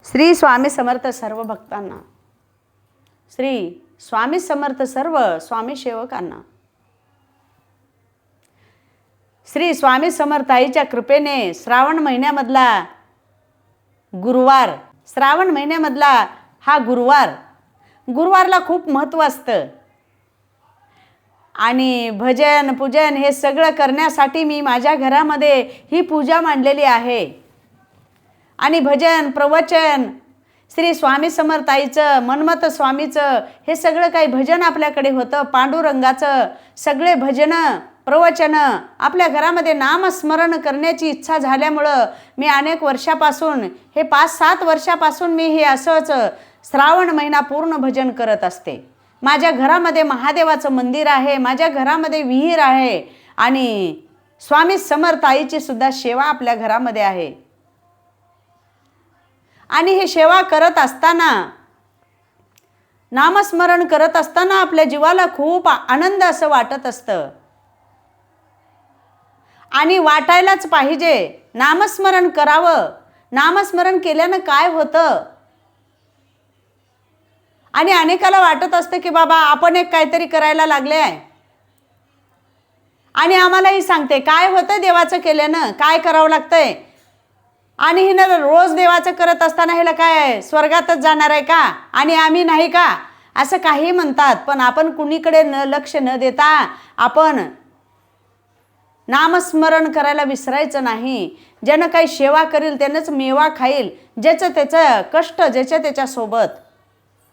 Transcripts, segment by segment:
श्री स्वामी समर्थ सर्व भक्तांना, श्री स्वामी समर्थ सर्व स्वामी सेवकांना, श्री स्वामी समर्थ आईच्या कृपेने श्रावण महिन्यामधला गुरुवार, श्रावण महिन्यामधला हा गुरुवारला खूप महत्त्व असतं आणि भजन पूजन हे सगळं करण्यासाठी मी माझ्या घरामध्ये ही पूजा मांडलेली आहे आणि भजन प्रवचन श्री स्वामी समर्थ आईचं, मन्मथ स्वामीचं हे सगळं काही भजन आपल्याकडे होतं. पांडुरंगाचं सगळे भजन प्रवचन आपल्या घरामध्ये नामस्मरण करण्याची इच्छा झाल्यामुळं मी अनेक वर्षापासून, हे 5-7 वर्षापासून मी हे असंच श्रावण महिना पूर्ण भजन करत असते. माझ्या घरामध्ये महादेवाचं मंदिर आहे, माझ्या घरामध्ये विहीर आहे आणि स्वामी समर्थ आईची सुद्धा सेवा आपल्या घरामध्ये आहे. आणि हे सेवा करत असताना, नामस्मरण करत असताना आपल्या जीवाला खूप आनंद असं वाटत असतं आणि वाटायलाच पाहिजे. नामस्मरण करावं. नामस्मरण केल्यानं काय होतं आणि अनेकाला वाटत असतं की बाबा आपण एक काहीतरी करायला लागले आहे आणि आम्हालाही सांगते काय होतं देवाचं केल्यानं, काय करावं लागतंय आणि हिनं रोज देवाचं करत असताना ह्याला काय स्वर्गातच जाणार आहे का आणि आम्ही नाही का, असं काही म्हणतात. पण आपण कुणीकडे लक्ष न देता आपण नामस्मरण करायला विसरायचं नाही. ज्यानं काही सेवा करील त्यानंच मेवा खाईल, ज्याचं त्याचं कष्ट ज्याच्या त्याच्यासोबत.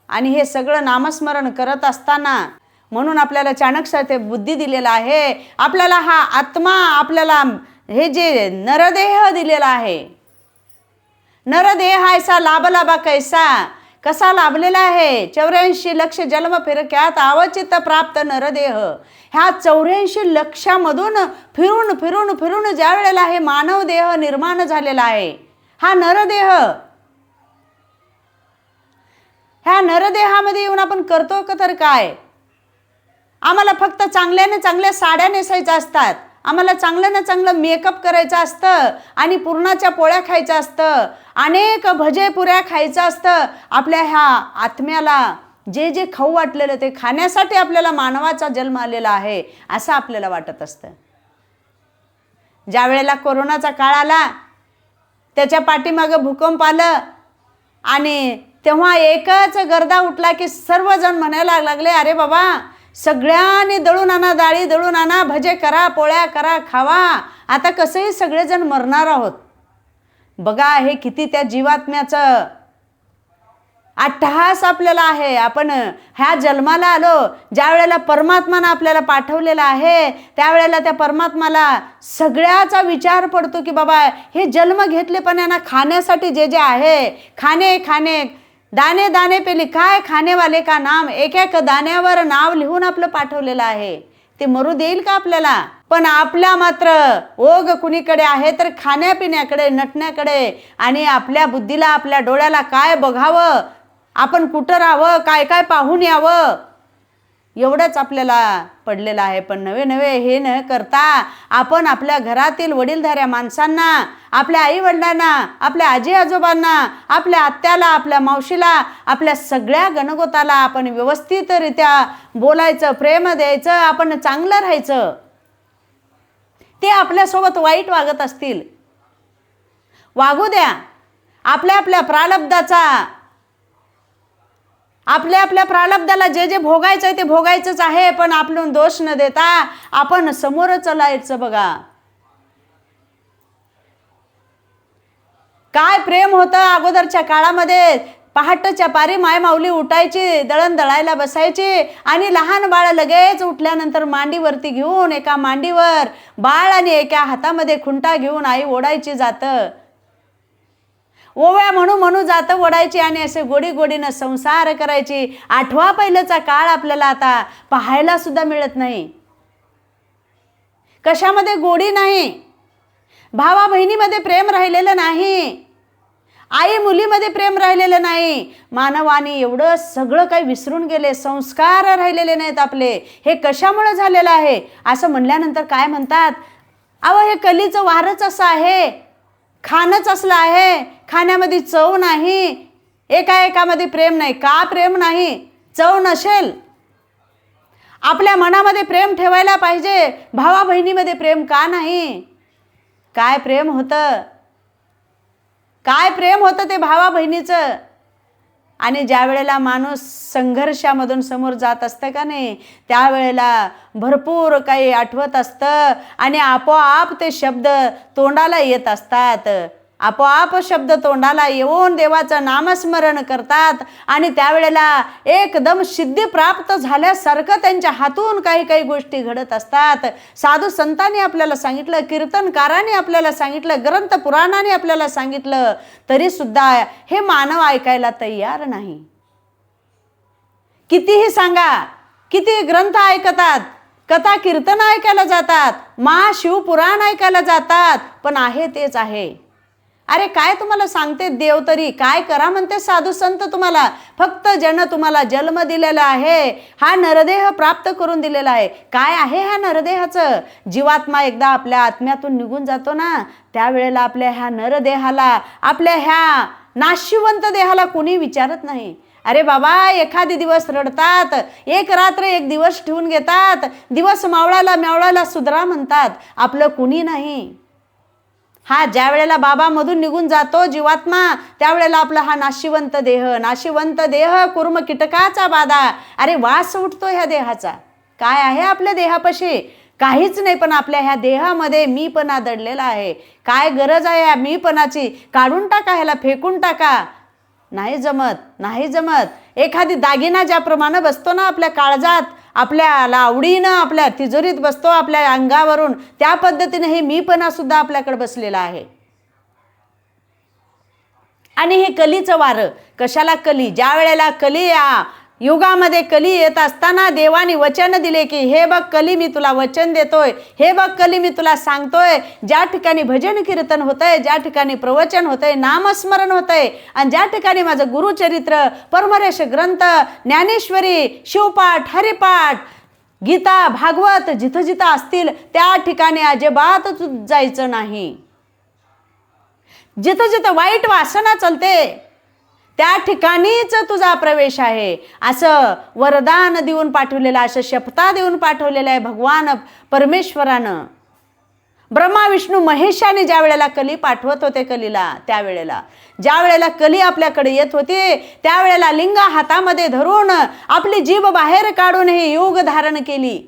आणि हे सगळं नामस्मरण करत असताना म्हणून आपल्याला चाणक्य बुद्धी दिलेला आहे, आपल्याला हा आत्मा, आपल्याला हे जे नरदेह दिलेला आहे, नरदेह ऐसा लाभला कैसा, कसा लाभलेला आहे. 84 लक्ष जन्म फिरक्यात आवचित प्राप्त नरदेह. ह्या 84 लक्षामधून फिरून फिरून फिरून ज्या वेळेला हे मानव देह निर्माण झालेला आहे, हा नरदेह, ह्या नरदेहामध्ये येऊन आपण करतो का तर काय. आम्हाला फक्त चांगल्याने चांगल्या साड्या नेसायच्या असतात, आम्हाला चांगलं ना चांगलं मेकअप करायचं असतं आणि पुरणाच्या पोळ्या खायचं असतं, अनेक भजे पुऱ्या खायचं असतं. आपल्या ह्या आत्म्याला जे जे खाऊ वाटलेलं ते खाण्यासाठी आपल्याला मानवाचा जन्म आलेला आहे असं आपल्याला वाटत असतं. ज्या वेळेला कोरोनाचा काळ आला, त्याच्या पाठीमागं भूकंप आलं आणि तेव्हा एकच गर्दा उठला की सर्वजण म्हणायला लागले, अरे बाबा सगळ्यांनी दळून आणा, डाळी दळून आणा, भजे करा, पोळ्या करा, खावा, आता कसंही सगळेजण मरणार आहोत. बघा हे किती त्या जीवात्म्याचं अट्टहास आपल्याला आहे. आपण ह्या जन्माला आलो, ज्या वेळेला परमात्मानं आपल्याला पाठवलेला आहे त्यावेळेला त्या परमात्माला सगळ्याचा विचार पडतो की बाबा हे जन्म घेतले पण यांना खाण्यासाठी जे जे आहे, खाणे दाने दाने पे लिखा है खाने वाले का नाम, एक एक दाण्यावर नाव लिहून आपलं पाठवलेलं आहे. ते मरू देईल का आपल्याला. पण आपल्या मात्र ओघ कुणीकडे आहे तर खाण्यापिण्याकडे, नटण्याकडे आणि आपल्या बुद्धीला, आपल्या डोळ्याला काय बघावं, आपण कुठं राहावं, काय काय पाहून यावं, एवढंच आपल्याला पडलेलं आहे. पण नवे हे न करता आपण आपल्या घरातील वडीलधाऱ्या माणसांना, आपल्या आईवडिलांना, आपल्या आजी आजोबांना, आपल्या आत्याला, आपल्या मावशीला, आपल्या सगळ्या गणगोताला आपण व्यवस्थितरित्या बोलायचं, प्रेम द्यायचं, आपण चांगलं राहायचं. ते आपल्यासोबत वाईट वागत असतील, वागू द्या. आपल्या आपल्या प्रारब्धाचा, आपल्या आपल्या प्रारब्धाला जे जे भोगायचं आहे ते भोगायचंच आहे. पण आपण दोष न देता आपण समोर चालायचं. बघा काय प्रेम होतं अगोदरच्या काळामध्ये. पहाटच्या पारी मायमाऊली उठायची, दळण दळायला बसायची आणि लहान बाळ लगेच उठल्यानंतर मांडीवरती घेऊन, एका मांडीवर बाळ आणि एका हातामध्ये खुंटा घेऊन आई ओढायची जातं, ओव्या म्हणू जातं ओढायची आणि असे गोडीनं संसार करायची. आठवा पहिल्याचा काळ आपल्याला आता पाहायला सुद्धा मिळत नाही. कशामध्ये गोडी नाही, भावा बहिणीमध्ये प्रेम राहिलेलं नाही, आई मुलीमध्ये प्रेम राहिलेलं नाही. मानवाने एवढं सगळं काही विसरून गेले, संस्कार राहिलेले नाहीत आपले. हे कशामुळे झालेलं आहे असं म्हणल्यानंतर काय म्हणतात, अहो हे कलीचं वारच असं आहे, खाणंच असलं आहे, खाण्यामध्ये चव नाही, एकाएकामध्ये प्रेम नाही. का प्रेम नाही? चव नसेल. आपल्या मनामध्ये प्रेम ठेवायला पाहिजे. भावा बहिणीमध्ये प्रेम का नाही? काय प्रेम होतं, काय प्रेम होतं ते भावा बहिणीचं. आणि ज्या वेळेला माणूस संघर्षामधून समोर जात असतं का नाही, त्यावेळेला भरपूर काही आठवत असतं आणि आपोआप ते शब्द तोंडाला येत असतात. आपोआप शब्द तोंडाला येऊन देवाचं नामस्मरण करतात आणि त्यावेळेला एकदम सिद्धी प्राप्त झाल्यासारखं त्यांच्या हातून काही काही गोष्टी घडत असतात. साधू संतांनी आपल्याला सांगितलं, कीर्तनकारांनी आपल्याला सांगितलं, ग्रंथ पुराणाने आपल्याला सांगितलं, तरीसुद्धा हे मानव ऐकायला तयार नाही. कितीही सांगा, किती ग्रंथ ऐकतात, कथा कीर्तन ऐकायला जातात, महाशिवपुराण ऐकायला जातात, पण आहे तेच आहे. अरे काय तुम्हाला सांगते देव तरी, काय करा म्हणते साधू संत तुम्हाला? फक्त ज्यानं तुम्हाला जन्म दिलेला आहे, हा नरदेह प्राप्त करून दिलेला आहे. काय आहे ह्या नरदेहाचं? जीवात्मा एकदा आपल्या आत्म्यातून निघून जातो ना, त्यावेळेला आपल्या ह्या नरदेहाला, आपल्या ह्या नाशिवंत देहाला कोणी विचारत नाही. अरे बाबा, एखादी दिवस रडतात, एक रात्र एक दिवस ठेवून घेतात, दिवस मावळाला सुधरा म्हणतात, आपलं कुणी नाही. हा ज्या वेळेला बाबामधून निघून जातो जीवात्मा, त्यावेळेला आपला हा नाशिवंत देह कुर्म कीटकाचा बाधा. अरे वास उठतो ह्या देहाचा. काय आहे आपल्या देहापाशी? काहीच नाही, पण आपल्या ह्या देहामध्ये मीपणा दडलेला आहे. काय गरज आहे या मीपणाची? काढून टाका, ह्याला फेकून टाका. नाही जमत, नाही जमत. एखादी दागिना ज्याप्रमाणे बसतो ना आपल्या काळजात, आपल्याला आवडीनं आपल्या तिजोरीत बसतो आपल्या अंगावरून, त्या पद्धतीने हे मीपणा सुद्धा आपल्याकडे बसलेला आहे. आणि हे कलीचं वारं. कशाला कली? ज्या वेळेला कली या युगामध्ये कली येत असताना देवाने वचन दिले की हे बघ कली, मी तुला वचन देतोय, हे बघ कली, मी तुला सांगतोय, ज्या ठिकाणी भजन कीर्तन होतंय, ज्या ठिकाणी प्रवचन होतंय, नामस्मरण होतंय, आणि ज्या ठिकाणी माझं गुरुचरित्र, परमरेश ग्रंथ, ज्ञानेश्वरी, शिवपाठ, हरिपाठ, गीता, भागवत जिथं जिथं असतील त्या ठिकाणी अजिबात जायचं नाही. जिथं जिथं वाईट वासना चालते त्या ठिकाणीच तुझा प्रवेश आहे, असं वरदान देऊन पाठवलेलं, असं शपथा देऊन पाठवलेलं आहे भगवान परमेश्वरानं. ब्रह्मा विष्णू महेशाने ज्या वेळेला कली पाठवत होते कलीला, त्यावेळेला ज्या वेळेला कली आपल्याकडे येत होती, त्यावेळेला लिंग हातामध्ये धरून आपली जीभ बाहेर काढून हे योग धारण केली.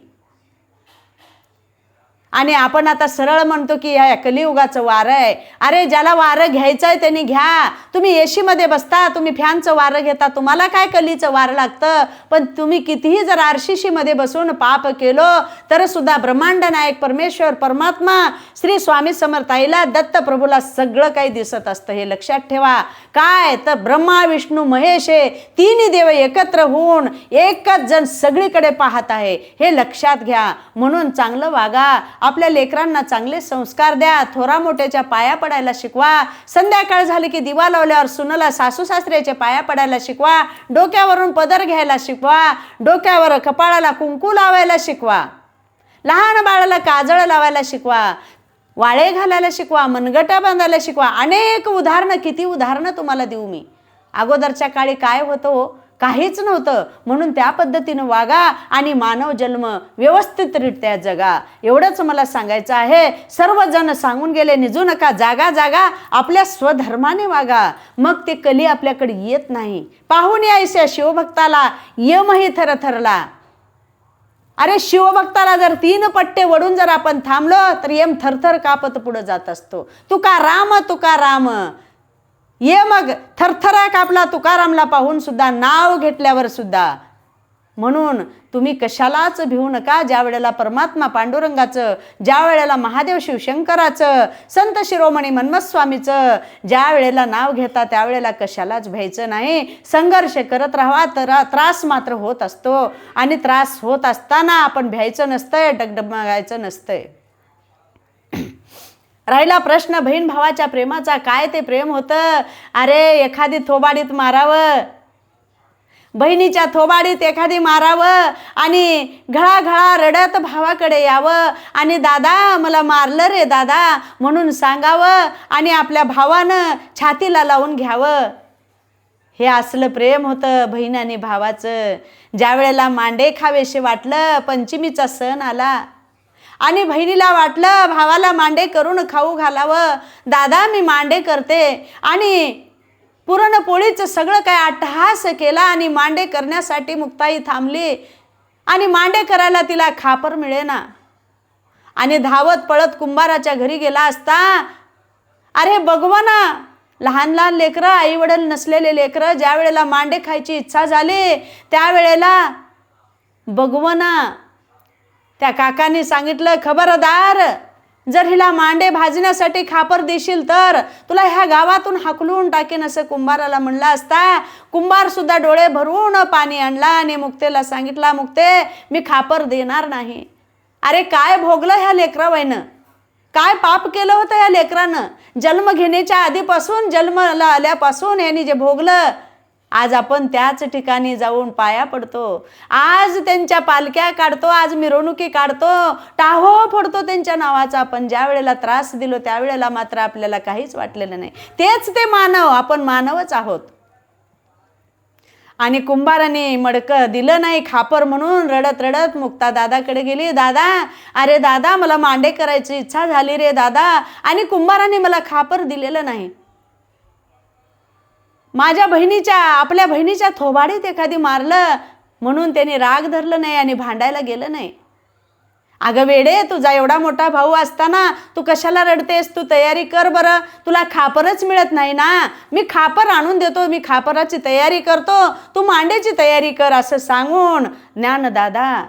आणि आपण आता सरळ म्हणतो की ह्या कलियुगाचं वारं आहे. अरे ज्याला वारं घ्यायचं आहे त्यांनी घ्या. तुम्ही एशीमध्ये बसता, तुम्ही फॅनचं वारं घेता, तुम्हाला काय कलीचं वारं लागतं? पण तुम्ही कितीही जर आरशीशीमध्ये बसून पाप केलं तर सुद्धा ब्रह्मांड नायक परमेश्वर परमात्मा श्री स्वामी समर्थाईला, दत्त प्रभूला सगळं काही दिसत असतं. हे लक्षात ठेवा. काय तर ब्रह्मा विष्णू महेश हे तिन्ही देव एकत्र होऊन एकच जण सगळीकडे पाहत आहे, हे लक्षात घ्या. म्हणून चांगलं वागा, आपल्या लेकरांना चांगले संस्कार द्या, थोरा मोठ्याच्या पाया पडायला शिकवा. संध्याकाळ झाली की दिवा लावल्यावर सुनला सासू सासऱ्याच्या पाया पडायला शिकवा. डोक्यावरून पदर घ्यायला शिकवा. डोक्यावर कपाळाला कुंकू लावायला शिकवा. लहान बाळाला काजळ लावायला शिकवा. वाळे घालायला शिकवा. मनगटा बांधायला शिकवा. अनेक उदाहरणं, किती उदाहरणं तुम्हाला देऊ मी. अगोदरच्या काळी काय होतं? काहीच नव्हतं. म्हणून त्या पद्धतीनं वागा आणि मानव जन्म व्यवस्थितरित्या जगा, एवढंच मला सांगायचं आहे. सर्वजण सांगून गेले, निजू नका, जागा जागा, आपल्या स्वधर्माने वागा, मग ते कली आपल्याकडे येत नाही. पाहून यायच्या शिवभक्ताला यमही थरथरला. अरे शिवभक्ताला जर 3 पट्टे वडून जर आपण थांबलो तर यम थरथर कापत पुढे जात असतो. तुका राम ये मग थरथरा कापला तुकारामला पाहून सुद्धा, नाव घेतल्यावर सुद्धा. म्हणून तुम्ही कशालाच भिवू नका. ज्या वेळेला परमात्मा पांडुरंगाचं, ज्या वेळेला महादेव शिवशंकराचं, संत शिरोमणी मन्मथस्वामीचं ज्या वेळेला नाव घेता त्यावेळेला कशालाच भ्यायचं नाही. संघर्ष करत राहावा, तर त्रास मात्र होत असतो. आणि त्रास होत असताना आपण भ्यायचं नसतंय, डगडगायचं नसतंय. राहिला प्रश्न बहीण भावाच्या प्रेमाचा, काय ते प्रेम होतं? अरे एखादी थोबाडीत मारावं, बहिणीच्या थोबाडीत एखादी मारावं आणि घळाघळा रडत भावाकडे यावं आणि दादा मला मारलं रे दादा म्हणून सांगावं आणि आपल्या भावानं छातीला लावून घ्यावं. हे असलं प्रेम होतं बहीण आणि भावाचं. ज्या वेळेला मांडे खावेसे वाटलं, पंचमीचा सण आला आणि बहिणीला वाटलं भावाला मांडे करून खाऊ घालावं. दादा मी मांडे करते आणि पुरणपोळीचं सगळं काय अट्टहास केला आणि मांडे करण्यासाठी मुक्ताई थांबली आणि मांडे करायला तिला खापर मिळेना आणि धावत पळत कुंभाराच्या घरी गेला असता. अरे भगवाना, लहान लहान लेकरं, आई वडील नसलेले लेकरं ज्या वेळेला मांडे खायची इच्छा झाली त्यावेळेला भगवाना त्या काकांनी सांगितलं, खबरदार जर हिला मांडे भाजण्यासाठी खापर देशील तर तुला ह्या गावातून हाकलून टाकेन असं कुंभाराला म्हणला असता. कुंभार सुद्धा डोळे भरून पाणी आणला आणि मुक्तेला सांगितला, मुक्ते मी खापर देणार नाही. अरे काय भोगलं ह्या लेकराबाईनं, काय पाप केलं होतं ह्या लेकरानं. जन्म घेण्याच्या आधीपासून जन्माला आल्यापासून यांनी जे भोगलं, आज आपण त्याच ठिकाणी जाऊन पाया पडतो. आज त्यांच्या पालख्या काढतो, आज मिरवणुकी काढतो, टाहो फोडतो त्यांच्या नावाचा. पण ज्या वेळेला त्रास दिलो त्यावेळेला मात्र आपल्याला काहीच वाटलेलं नाही. तेच ते मानव, आपण मानवच आहोत. आणि कुंभाराने मडकं दिलं नाही खापर म्हणून रडत रडत मुक्ता दादाकडे गेली. दादा, अरे दादा मला मांडे करायची इच्छा झाली रे दादा आणि कुंभाराने मला खापर दिलेलं नाही. माझ्या बहिणीच्या, आपल्या बहिणीच्या थोबाडीत एखादी मारलं म्हणून त्याने राग धरलं नाही आणि भांडायला गेलं नाही. अगं वेडे, तुझा एवढा मोठा भाऊ असताना तू कशाला रडतेस? तू तयारी कर बरं, तुला खापरच मिळत नाही ना, मी खापर आणून देतो, मी खापराची तयारी करतो, तू मांड्याची तयारी कर असं सांगून ज्ञानदादा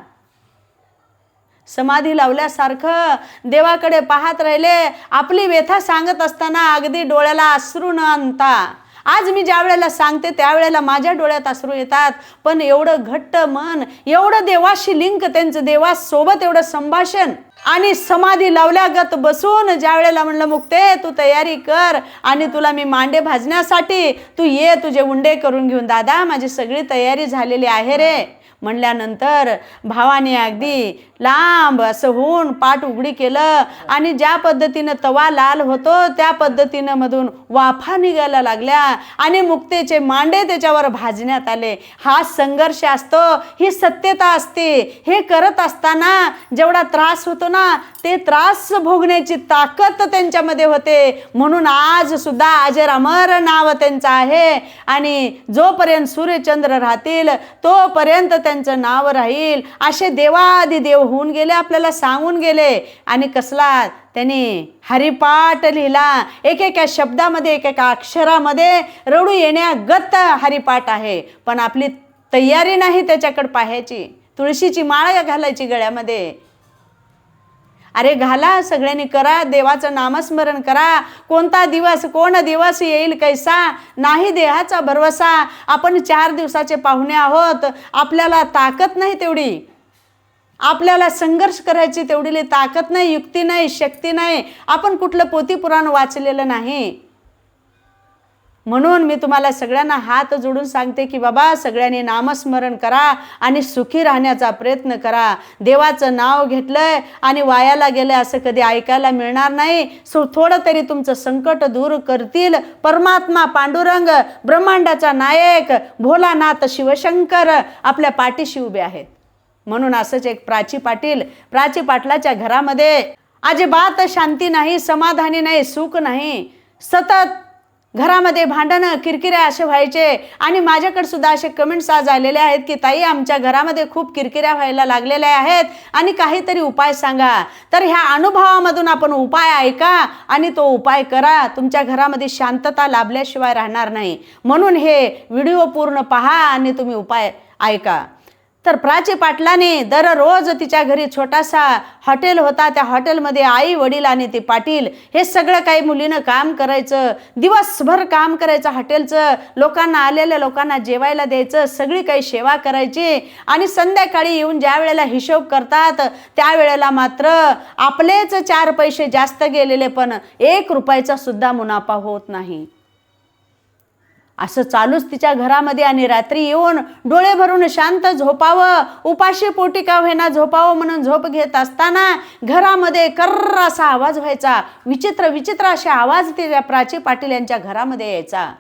समाधी लावल्यासारखं देवाकडे पाहत राहिले. आपली व्यथा सांगत असताना अगदी डोळ्याला अश्रू न आणता, आज मी ज्या वेळेला सांगते त्यावेळेला माझ्या डोळ्यात अश्रू येतात, पण एवढं घट्ट मन, एवढं देवाशी लिंक, त्यांचं देवासोबत एवढं संभाषण आणि समाधी लावल्यागत बसून ज्या वेळेला म्हणलं, मुक्ते तू तयारी कर आणि तुला मी मांडे भाजण्यासाठी तू ये, तुझे उंडे करून घेऊन. दादा माझी सगळी तयारी झालेली आहे रे म्हणल्यानंतर भावाने अगदी लांब असं होऊन पाठ उघडी केलं आणि ज्या पद्धतीनं तवा लाल होतो त्या पद्धतीनं मधून वाफा निघायला लागल्या आणि मुक्तेचे मांडे त्याच्यावर भाजण्यात आले. हा संघर्ष असतो, ही सत्यता असते. हे करत असताना जेवढा त्रास होतो ना, ते त्रास भोगण्याची ताकद त्यांच्यामध्ये होते. म्हणून आज सुद्धा अजर अमर नाव त्यांचं आहे आणि जोपर्यंत सूर्यचंद्र राहतील तोपर्यंत त्यांचं नाव राहील. असे देवादिदेव होऊन गेले, आपल्याला सांगून गेले. आणि कसला त्यांनी हरिपाठ लिहिला, एकेका शब्दामध्ये, एकेका अक्षरामध्ये रडू येण्यागत हरिपाठ आहे. पण आपली तयारी नाही त्याच्याकडे पाहायची. तुळशीची माळ घालायची गळ्यामध्ये. अरे घाला, सगळ्यांनी करा, देवाचं नामस्मरण करा. कोणता दिवस, कोण दिवस येईल कैसा, नाही देहाचा भरवसा. आपण 4 दिवसाचे पाहुणे आहोत, आपल्याला ताकद नाही तेवढी, आपल्याला संघर्ष करायची तेवढी ताकद नाही, युक्ती नाही, शक्ती नाही. आपण कुठलं पोथी पुराण वाचलेलं नाही. म्हणून मी तुम्हाला सगळ्यांना हात जोडून सांगते की बाबा सगळ्यांनी नामस्मरण करा आणि सुखी राहण्याचा प्रयत्न करा. देवाचं नाव घेतलंय आणि वायाला गेलं असं कधी ऐकायला मिळणार नाही. थोडं तरी तुमचं संकट दूर करतील परमात्मा पांडुरंग, ब्रह्मांडाचा नायक भोलानाथ शिवशंकर आपल्या पाठीशी उभे आहेत. म्हणून असंच एक प्राची पाटलाच्या घरामध्ये अजिबात शांती नाही, समाधानी नाही, सुख नाही. सतत घरामध्ये भांडणं, किरकिऱ्या असे व्हायचे. आणि माझ्याकडे सुद्धा असे कमेंट्स आज आलेले आहेत की ताई आमच्या घरामध्ये खूप किरकिऱ्या व्हायला लागलेल्या आहेत आणि काहीतरी उपाय सांगा. तर ह्या अनुभवामधून आपण उपाय ऐका आणि तो उपाय करा. तुमच्या घरामध्ये शांतता लाभल्याशिवाय राहणार नाही. म्हणून हे व्हिडिओ पूर्ण पहा आणि तुम्ही उपाय ऐका. तर प्राची पाटलाने दररोज तिच्या घरी छोटासा हॉटेल होता. त्या हॉटेलमध्ये आई वडील आणि ते पाटील हे सगळं काही मुलीनं काम करायचं. दिवसभर काम करायचं हॉटेलचं. लोकांना, आलेल्या लोकांना जेवायला द्यायचं, सगळी काही सेवा करायची. आणि संध्याकाळी येऊन ज्या वेळेला हिशोब करतात त्यावेळेला मात्र आपलेच 4 पैसे जास्त गेलेले पण 1 रुपयाचा सुद्धा मुनाफा होत नाही. असं चालूच तिच्या घरामध्ये आणि रात्री येऊन डोळे भरून शांत झोपावं, उपाशी पोटी का होईना झोपावं म्हणून झोप घेत असताना घरामध्ये कर्र असा आवाज व्हायचा. विचित्र विचित्र असे आवाज त्या प्राची पाटील यांच्या घरामध्ये यायचा.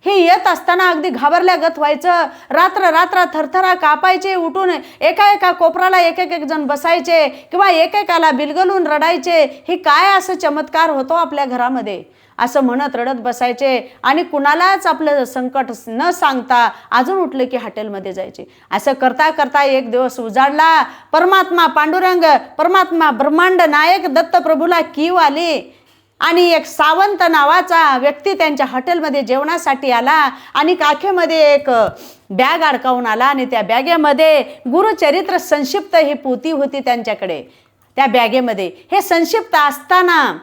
हे येत असताना अगदी घाबरल्यागत व्हायचं. रात्र रात्र थरथरा कापायचे. उठून एका एका कोपराला एक एक जण बसायचे किंवा एकेकाला बिलगलून रडायचे. हे काय असं चमत्कार होतो आपल्या घरामध्ये असं म्हणत रडत बसायचे आणि कुणालाच आपलं संकट न सांगता अजून उठले की हॉटेलमध्ये जायचे. असं करता करता एक दिवस उजाडला. परमात्मा पांडुरंग, परमात्मा ब्रह्मांड नायक दत्त प्रभूला कीव आली आणि एक सावंत नावाचा व्यक्ती त्यांच्या हॉटेलमध्ये जेवणासाठी आला आणि काखेमध्ये एक बॅग अडकावून आला आणि त्या बॅगेमध्ये गुरुचरित्र संक्षिप्त ही पोथी होती त्यांच्याकडे. त्या बॅगेमध्ये हे संक्षिप्त असताना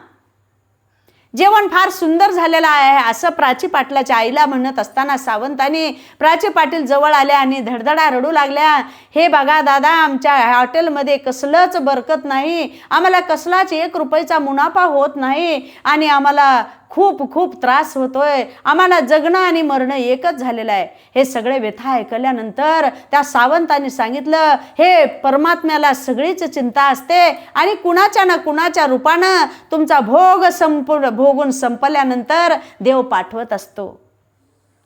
जेवण फार सुंदर झालेलं आहे असं प्राची पाटलाच्या आईला म्हणत असताना सावंतांनी प्राची पाटील जवळ आल्या आणि धडधडा रडू लागल्या. हे बघा दादा, आमच्या हॉटेलमध्ये कसलंच बरकत नाही, आम्हाला कसलाच 1 रुपयाचा मुनाफा होत नाही आणि आम्हाला खूप खूप त्रास होतोय. आम्हाला जगणं आणि मरणं एकच झालेलं आहे. हे सगळे व्यथा ऐकल्यानंतर त्या सावंतांनी सांगितलं, हे परमात्म्याला सगळीच चिंता असते आणि कुणाच्या ना कुणाच्या रूपानं तुमचा भोगून संपल्यानंतर देव पाठवत असतो.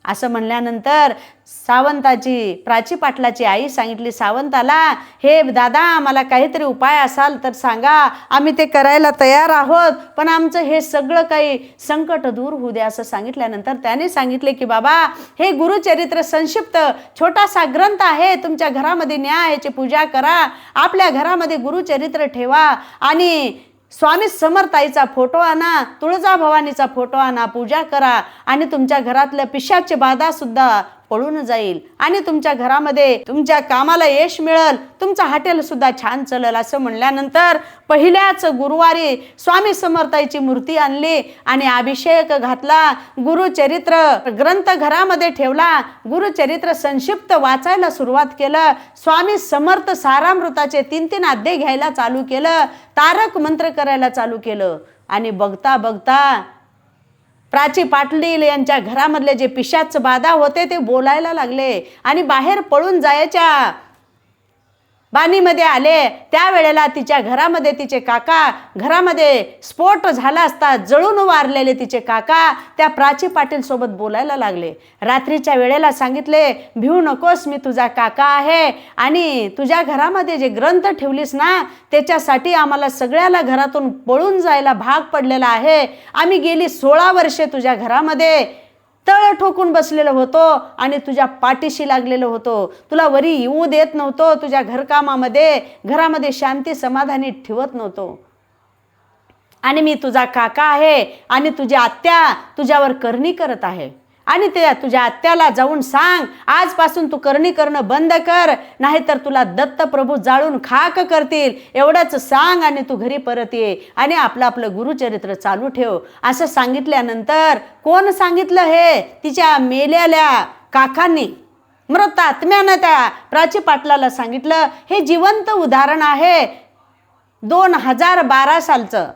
असं म्हणल्यानंतर सावंताची प्राची पाटलाची आई सांगितली सावंताला, हे दादा, आम्हाला काहीतरी उपाय असाल तर सांगा, आम्ही ते करायला तयार आहोत, पण आमचं हे सगळं काही संकट दूर होऊ द्या. असं सांगितल्यानंतर त्याने सांगितले की बाबा, हे गुरुचरित्र संक्षिप्त छोटासा ग्रंथ आहे, तुमच्या घरामध्ये न्या, याची पूजा करा, आपल्या घरामध्ये गुरुचरित्र ठेवा आणि स्वामी समर्थाईचा फोटो आणा, तुळजाभवानीचा फोटो आणा, पूजा करा आणि तुमच्या घरातलं पिशाची बाधा सुद्धा पळून जाईल आणि तुमच्या घरामध्ये तुमच्या कामाला यश मिळेल, तुमचं हॉटेल सुद्धा छान चलेल. असं म्हणल्यानंतर पहिल्याच गुरुवारी स्वामी समर्थाईची मूर्ती आणली आणि अभिषेक घातला. गुरुचरित्र ग्रंथ घरामध्ये ठेवला. गुरुचरित्र संक्षिप्त वाचायला सुरुवात केलं. स्वामी समर्थ सारामृताचे 3-3 अध्याय घ्यायला चालू केलं. तारक मंत्र करायला चालू केलं आणि बघता बघता प्राची पाटील यांच्या घरामधले जे पिशाच बाधा होते ते बोलायला लागले आणि बाहेर पळून जायच्या बाणीमध्ये आले. त्यावेळेला तिच्या घरामध्ये तिचे काका, घरामध्ये स्फोट झाला असता जळून वारलेले तिचे काका त्या प्राची पाटील सोबत बोलायला लागले. रात्रीच्या वेळेला सांगितले, भिऊ नकोस, मी तुझा काका आहे आणि तुझ्या घरामध्ये जे ग्रंथ ठेवलीस ना, त्याच्यासाठी आम्हाला सगळ्याला घरातून पळून जायला भाग पडलेला आहे. आम्ही गेली 16 वर्षे तुझ्या घरामध्ये तळ ठोकून बसलेलो होतो आणि तुझ्या पाठीशी लागलेलो होतो, तुला वरी येऊ देत नव्हतो, तुझ्या घरकामामध्ये घरामध्ये शांती समाधानी ठेवत नव्हतो आणि मी तुझा काका आहे आणि तुझी आत्या तुझ्यावर करणी करत आहे आणि ते तुझ्या आत्याला जाऊन सांग, आजपासून तू करणी करणं बंद कर, नाहीतर तुला दत्त प्रभू जाळून खाक करतील, एवढंच सांग आणि तू घरी परत ये आणि आपलं गुरुचरित्र चालू ठेव. असं सांगितल्यानंतर कोण सांगितलं हे? तिच्या मेलेल्या काकांनी, मृत आत्म्यानं त्या प्राची पाटलाला सांगितलं. हे जिवंत उदाहरण आहे 2012 सालचं.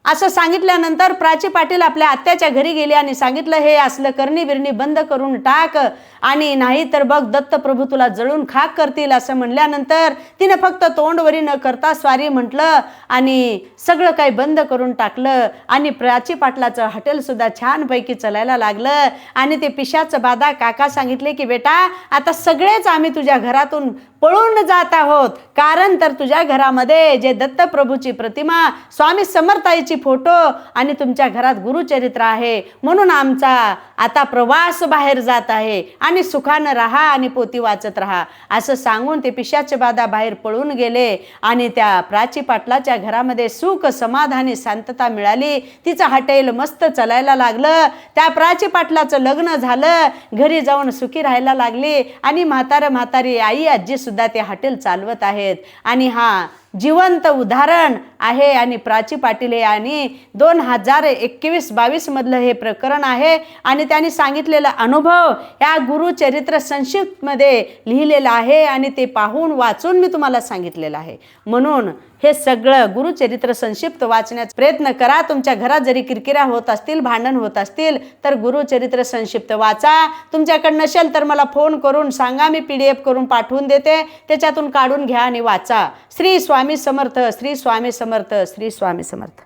असं सांगितल्यानंतर प्राची पाटील आपल्या आत्याच्या घरी गेली आणि सांगितलं, हे असलं करणी बिरणी बंद करून टाक आणि नाही तर बघ दत्त प्रभू तुला जळून खाक करतील. असं म्हणल्यानंतर तिने फक्त तोंडवरी न करता स्वारी म्हटलं आणि सगळं काही बंद करून टाकलं आणि प्राची पाटलाचं हॉटेल सुद्धा छानपैकी चालायला लागलं. आणि ते पिशाचं बाधा काका सांगितले की बेटा, आता सगळेच आम्ही तुझ्या घरातून पळून जात आहोत, कारण तर तुझ्या घरामध्ये जे दत्तप्रभूची प्रतिमा, स्वामी समर्थाईची फोटो आणि तुमच्या घरात गुरुचरित्र आहे, म्हणून आमचा आता प्रवास बाहेर जात आहे आणि सुखानं राहा आणि पोती वाचत राहा. असं सांगून ते पिशाचे बाधा बाहेर पळून गेले आणि त्या प्राची पाटलाच्या घरामध्ये सुख समाधानी शांतता मिळाली. तिचं हॉटेल मस्त चालायला लागलं. त्या प्राची पाटलाचं लग्न झालं, घरी जाऊन सुखी राहायला लागली आणि म्हातारी आई आजी सुद्धा ते हॉटेल चालवत आहेत. आणि हा जिवंत उदाहरण आहे आणि प्राची पाटील हे आणि 2021-22 मधलं हे प्रकरण आहे आणि त्यांनी सांगितलेला अनुभव या गुरुचरित्र संक्षिप्तमध्ये लिहिलेला आहे आणि ते पाहून वाचून मी तुम्हाला सांगितलेलं आहे. म्हणून हे सगळं गुरुचरित्र संक्षिप्त वाचण्याचा प्रयत्न करा. तुमच्या घरात जरी किरकिऱ्या होत असतील, भांडण होत असतील, तर गुरुचरित्र संक्षिप्त वाचा. तुमच्याकडे नसेल तर मला फोन करून सांगा, मी PDF करून पाठवून देते. त्याच्यातून काढून घ्या आणि वाचा. श्री स्वामी समर्थ, श्री स्वामी समर्थ, श्री स्वामी समर्थ.